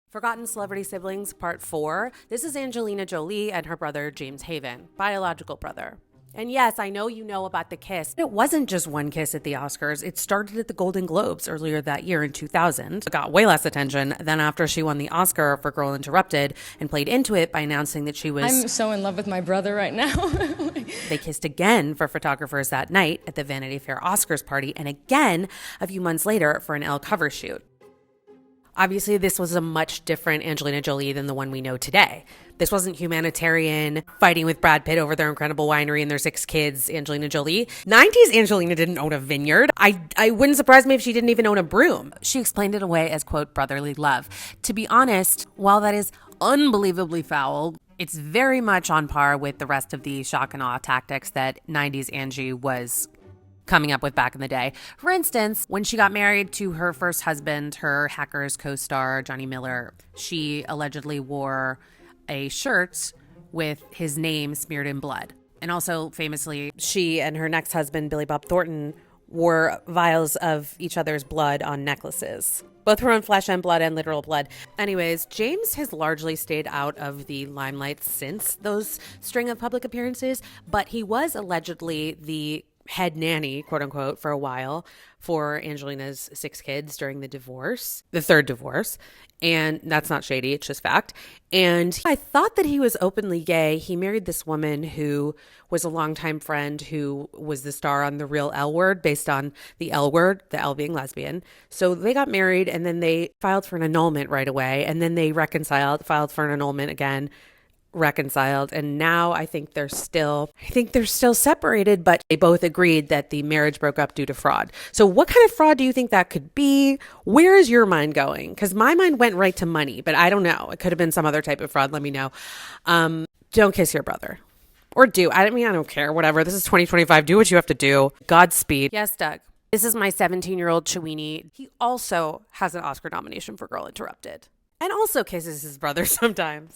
Forgotten Celebrity Siblings Part 4. This is Angelina Jolie and her brother James Haven, biological brother. And yes, I know you know about the kiss. It wasn't just one kiss at the Oscars. It started at the Golden Globes earlier that year in 2000. It got way less attention than after she won the Oscar for Girl Interrupted and played into it by announcing that she was... I'm so in love with my brother right now. They kissed again for photographers that night at the Vanity Fair Oscars party and again a few months later for an Elle cover shoot. Obviously, this was a much different Angelina Jolie than the one we know today. This wasn't humanitarian, fighting with Brad Pitt over their incredible winery and their 6 kids, Angelina Jolie. 90s Angelina didn't own a vineyard. I wouldn't surprise me if she didn't even own a broom. She explained it away as, quote, brotherly love. To be honest, while that is unbelievably foul, it's very much on par with the rest of the shock and awe tactics that 90s Angie was coming up with back in the day. For instance, when she got married to her first husband, her Hackers co-star, Johnny Miller, she allegedly wore a shirt with his name smeared in blood. And also, famously, she and her next husband, Billy Bob Thornton, wore vials of each other's blood on necklaces. Both her own flesh and blood and literal blood. Anyways, James has largely stayed out of the limelight since those string of public appearances, but he was allegedly the head nanny, quote unquote, for a while for Angelina's 6 kids during the divorce, the third divorce. And that's not shady, it's just fact. And I thought that he was openly gay. He married this woman who was a longtime friend who was the star on The Real L Word, based on the L Word, the L being lesbian. So they got married and then they filed for an annulment right away. And then they reconciled, filed for an annulment again, reconciled, and now I think they're still separated, but they both agreed that the marriage broke up due to fraud. So what kind of fraud do you think that could be? Where is your mind going? Because my mind went right to money, but I don't know. It could have been some other type of fraud. Let me know. Don't kiss your brother. Or do. I don't care. Whatever. This is 2025. Do what you have to do. Godspeed. Yes, Doug. This is my 17-year-old Chewini. He also has an Oscar nomination for Girl Interrupted. And also kisses his brother sometimes.